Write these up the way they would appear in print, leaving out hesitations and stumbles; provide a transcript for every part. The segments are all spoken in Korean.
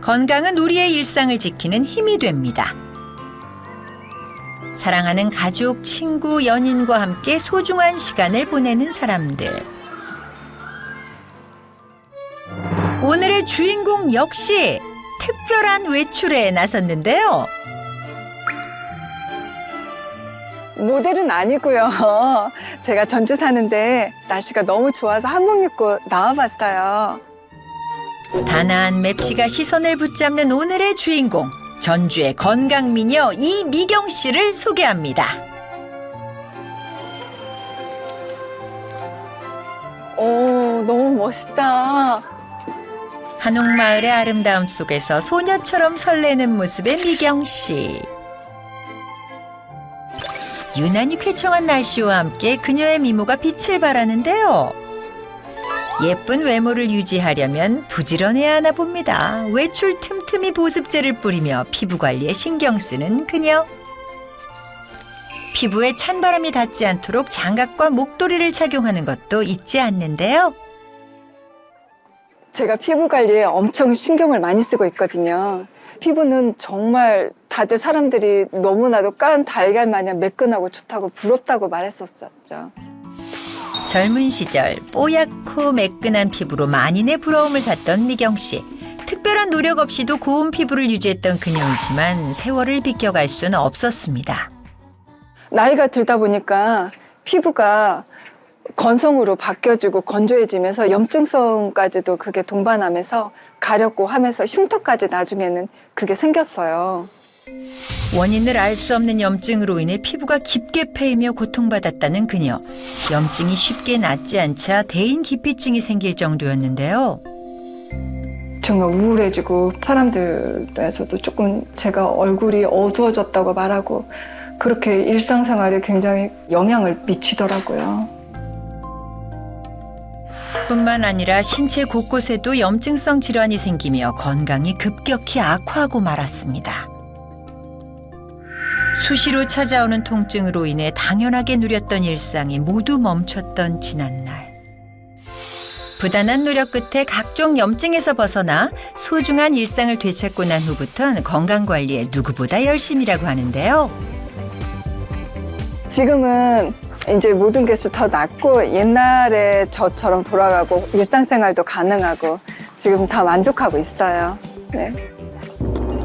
건강은 우리의 일상을 지키는 힘이 됩니다. 사랑하는 가족, 친구, 연인과 함께 소중한 시간을 보내는 사람들. 오늘의 주인공 역시 특별한 외출에 나섰는데요. 모델은 아니고요. 제가 전주 사는데 날씨가 너무 좋아서 한복 입고 나와봤어요. 단아한 맵시가 시선을 붙잡는 오늘의 주인공, 전주의 건강미녀 이미경 씨를 소개합니다. 오, 너무 멋있다. 한옥마을의 아름다움 속에서 소녀처럼 설레는 모습의 미경 씨. 유난히 쾌청한 날씨와 함께 그녀의 미모가 빛을 발하는데요. 예쁜 외모를 유지하려면 부지런해야 하나 봅니다. 외출 틈틈이 보습제를 뿌리며 피부 관리에 신경 쓰는 그녀. 피부에 찬바람이 닿지 않도록 장갑과 목도리를 착용하는 것도 잊지 않는데요. 제가 피부 관리에 엄청 신경을 많이 쓰고 있거든요. 피부는 정말 다들 사람들이 너무나도 깐 달걀 마냥 매끈하고 좋다고 부럽다고 말했었죠. 젊은 시절 뽀얗고 매끈한 피부로 만인의 부러움을 샀던 미경 씨. 특별한 노력 없이도 고운 피부를 유지했던 그녀이지만 세월을 비껴갈 수는 없었습니다. 나이가 들다 보니까 피부가 건성으로 바뀌어지고 건조해지면서 염증성까지도 그게 동반하면서 가렵고 하면서 흉터까지 나중에는 그게 생겼어요. 원인을 알 수 없는 염증으로 인해 피부가 깊게 패이며 고통받았다는 그녀. 염증이 쉽게 낫지 않자 대인 기피증이 생길 정도였는데요. 정말 우울해지고 사람들에서도 조금 제가 얼굴이 어두워졌다고 말하고 그렇게 일상생활에 굉장히 영향을 미치더라고요. 뿐만 아니라 신체 곳곳에도 염증성 질환이 생기며 건강이 급격히 악화하고 말았습니다. 수시로 찾아오는 통증으로 인해 당연하게 누렸던 일상이 모두 멈췄던 지난날. 부단한 노력 끝에 각종 염증에서 벗어나 소중한 일상을 되찾고 난 후부터는 건강관리에 누구보다 열심이라고 하는데요. 지금은 이제 모든 것이 더 낫고 옛날에 저처럼 돌아가고 일상생활도 가능하고 지금 다 만족하고 있어요. 네.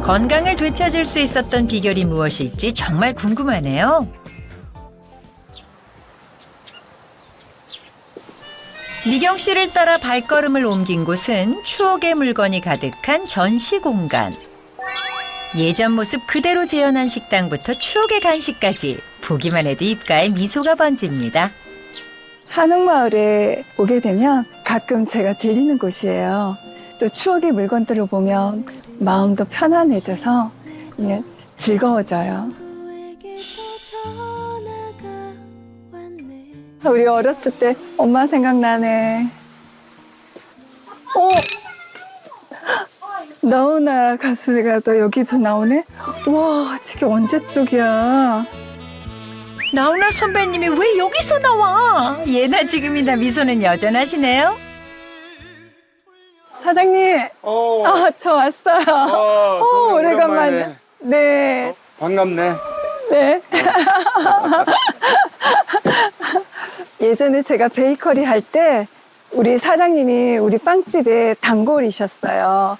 건강을 되찾을 수 있었던 비결이 무엇일지 정말 궁금하네요. 미경 씨를 따라 발걸음을 옮긴 곳은 추억의 물건이 가득한 전시 공간. 예전 모습 그대로 재현한 식당부터 추억의 간식까지 보기만 해도 입가에 미소가 번집니다. 한옥마을에 오게 되면 가끔 제가 들리는 곳이에요. 또 추억의 물건들을 보면 마음도 편안해져서 그냥 즐거워져요. 우리 어렸을 때 엄마 생각나네. 나훈아 가수가 또 여기도 나오네? 와, 지금 언제 쪽이야? 나훈아 선배님이 왜 여기서 나와? 예나 지금이나 미소는 여전하시네요. 사장님, 저 왔어요. 오래간만에. 네. 반갑네. 네. 예전에 제가 베이커리 할 때 우리 사장님이 우리 빵집에 단골이셨어요.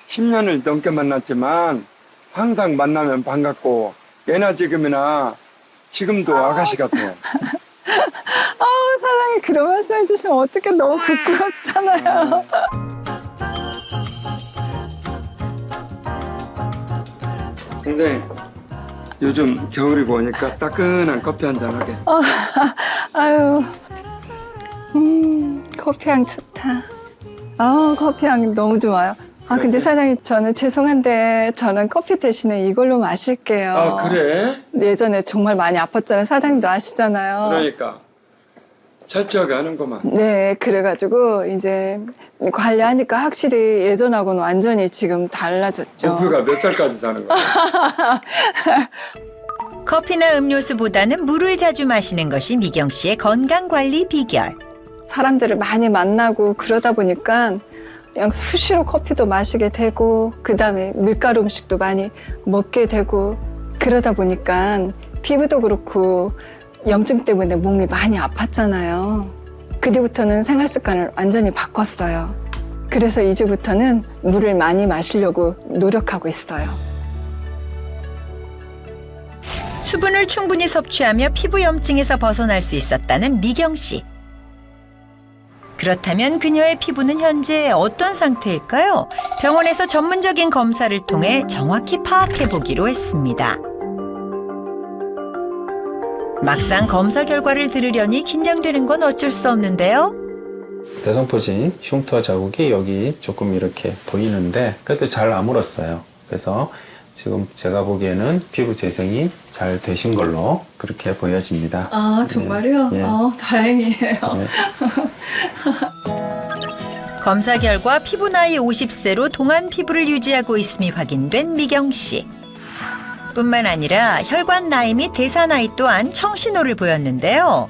10년을 넘게 만났지만 항상 만나면 반갑고 예나 지금이나 지금도 아가씨 같아요. 사장님 그런 말씀 해주시면 어떻게 너무 부끄럽잖아요. 근데 요즘 겨울이고 오니까 따끈한 커피 한잔 하게. 아유, 커피향 좋다. 커피향 너무 좋아요. 근데 사장님 저는 죄송한데 저는 커피 대신에 이걸로 마실게요. 아, 그래? 예전에 정말 많이 아팠잖아요. 사장님도 아시잖아요. 그러니까 철저하게 하는구만. 네, 그래가지고 이제 관리하니까 확실히 예전하고는 완전히 지금 달라졌죠. 목표가 몇 살까지 사는 거야? 커피나 음료수보다는 물을 자주 마시는 것이 미경 씨의 건강관리 비결. 사람들을 많이 만나고 그러다 보니까 그냥 수시로 커피도 마시게 되고 그다음에 밀가루 음식도 많이 먹게 되고 그러다 보니까 피부도 그렇고 염증 때문에 몸이 많이 아팠잖아요. 그 뒤부터는 생활 습관을 완전히 바꿨어요. 그래서 이제부터는 물을 많이 마시려고 노력하고 있어요. 수분을 충분히 섭취하며 피부 염증에서 벗어날 수 있었다는 미경 씨. 그렇다면 그녀의 피부는 현재 어떤 상태일까요? 병원에서 전문적인 검사를 통해 정확히 파악해 보기로 했습니다. 막상 검사 결과를 들으려니 긴장되는 건 어쩔 수 없는데요. 대성포진 흉터 자국이 여기 조금 이렇게 보이는데 그래도 잘 아물었어요. 그래서 지금 제가 보기에는 피부 재생이 잘 되신 걸로 그렇게 보여집니다. 아, 정말요? 예. 다행이에요. 네. 검사 결과 피부 나이 50세로 동안 피부를 유지하고 있음이 확인된 미경 씨. 뿐만 아니라 혈관 나이 및 대사 나이 또한 청신호를 보였는데요.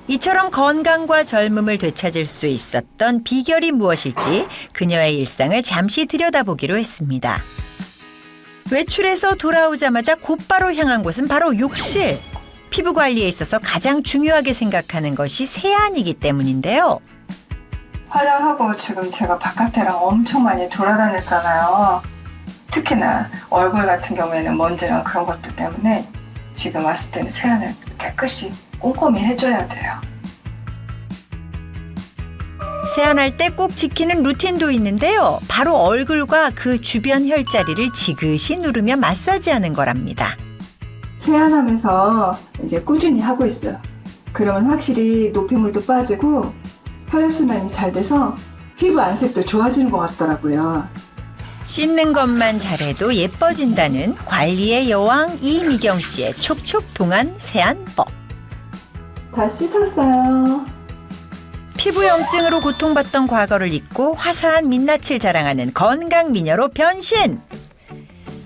이처럼 건강과 젊음을 되찾을 수 있었던 비결이 무엇일지 그녀의 일상을 잠시 들여다보기로 했습니다. 외출해서 돌아오자마자 곧바로 향한 곳은 바로 욕실. 피부 관리에 있어서 가장 중요하게 생각하는 것이 세안이기 때문인데요. 화장하고 지금 제가 바깥이랑 엄청 많이 돌아다녔잖아요. 특히나 얼굴 같은 경우에는 먼지랑 그런 것들 때문에 지금 왔을 때는 세안을 깨끗이 꼼꼼히 해줘야 돼요. 세안할 때 꼭 지키는 루틴도 있는데요. 바로 얼굴과 그 주변 혈자리를 지그시 누르며 마사지하는 거랍니다. 세안하면서 이제 꾸준히 하고 있어요. 그러면 확실히 노폐물도 빠지고 혈액순환이 잘 돼서 피부 안색도 좋아지는 것 같더라고요. 씻는 것만 잘해도 예뻐진다는 관리의 여왕 이미경 씨의 촉촉 동안 세안법. 다 씻었어요. 피부 염증으로 고통받던 과거를 잊고 화사한 민낯을 자랑하는 건강 미녀로 변신.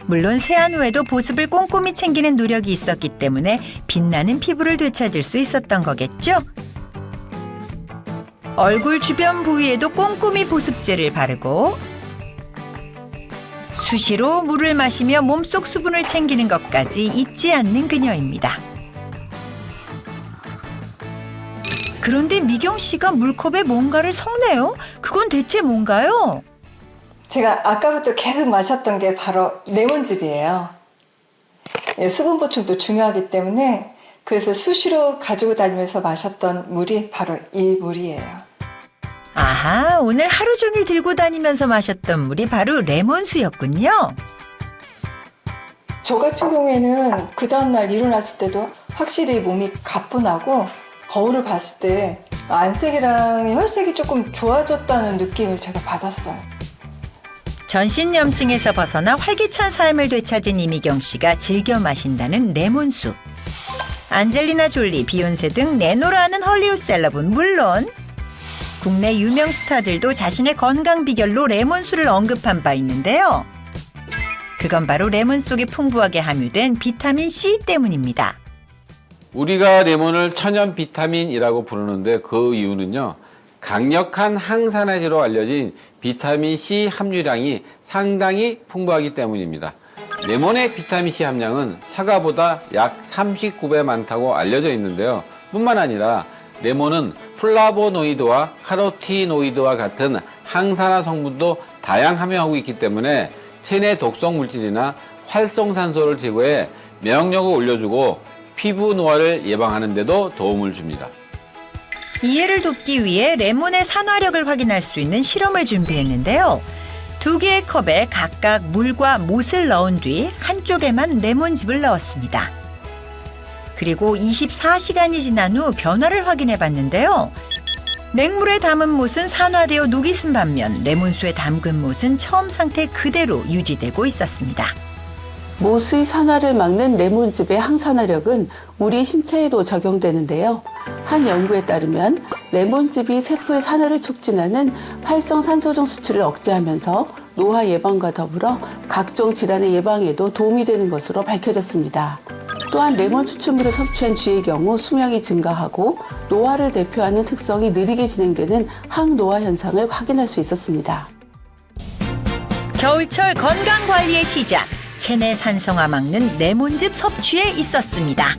물론 세안 후에도 보습을 꼼꼼히 챙기는 노력이 있었기 때문에 빛나는 피부를 되찾을 수 있었던 거겠죠? 얼굴 주변 부위에도 꼼꼼히 보습제를 바르고 수시로 물을 마시며 몸속 수분을 챙기는 것까지 잊지 않는 그녀입니다. 그런데 미경 씨가 물컵에 뭔가를 섞네요. 그건 대체 뭔가요? 제가 아까부터 계속 마셨던 게 바로 레몬즙이에요. 수분 보충도 중요하기 때문에 그래서 수시로 가지고 다니면서 마셨던 물이 바로 이 물이에요. 아하, 오늘 하루 종일 들고 다니면서 마셨던 물이 바로 레몬수였군요. 저 같은 경우에는 그 다음날 일어났을 때도 확실히 몸이 가뿐하고 거울을 봤을 때 안색이랑 혈색이 조금 좋아졌다는 느낌을 제가 받았어요. 전신 염증에서 벗어나 활기찬 삶을 되찾은 이미경 씨가 즐겨 마신다는 레몬수. 안젤리나 졸리, 비욘세 등 내노라 하는 헐리우드 셀럽은 물론 국내 유명 스타들도 자신의 건강 비결로 레몬수를 언급한 바 있는데요. 그건 바로 레몬 속에 풍부하게 함유된 비타민 C 때문입니다. 우리가 레몬을 천연 비타민이라고 부르는데 그 이유는요. 강력한 항산화제로 알려진 비타민 C 함유량이 상당히 풍부하기 때문입니다. 레몬의 비타민 C 함량은 사과보다 약 39배 많다고 알려져 있는데요. 뿐만 아니라 레몬은 플라보노이드와 카로티노이드와 같은 항산화 성분도 다량 함유하고 있기 때문에 체내 독성 물질이나 활성산소를 제거해 면역력을 올려주고 피부 노화를 예방하는 데도 도움을 줍니다. 이해를 돕기 위해 레몬의 산화력을 확인할 수 있는 실험을 준비했는데요. 2개의 컵에 각각 물과 못을 넣은 뒤 한쪽에만 레몬즙을 넣었습니다. 그리고 24시간이 지난 후 변화를 확인해 봤는데요. 맹물에 담은 못은 산화되어 녹이 쓴 반면 레몬수에 담근 못은 처음 상태 그대로 유지되고 있었습니다. 못의 산화를 막는 레몬즙의 항산화력은 우리 신체에도 적용되는데요. 한 연구에 따르면 레몬즙이 세포의 산화를 촉진하는 활성산소중 수치를 억제하면서 노화 예방과 더불어 각종 질환의 예방에도 도움이 되는 것으로 밝혀졌습니다. 또한 레몬 추출물을 섭취한 쥐의 경우 수명이 증가하고 노화를 대표하는 특성이 느리게 진행되는 항노화 현상을 확인할 수 있었습니다. 겨울철 건강 관리의 시작. 체내 산성화 막는 레몬즙 섭취에 있었습니다.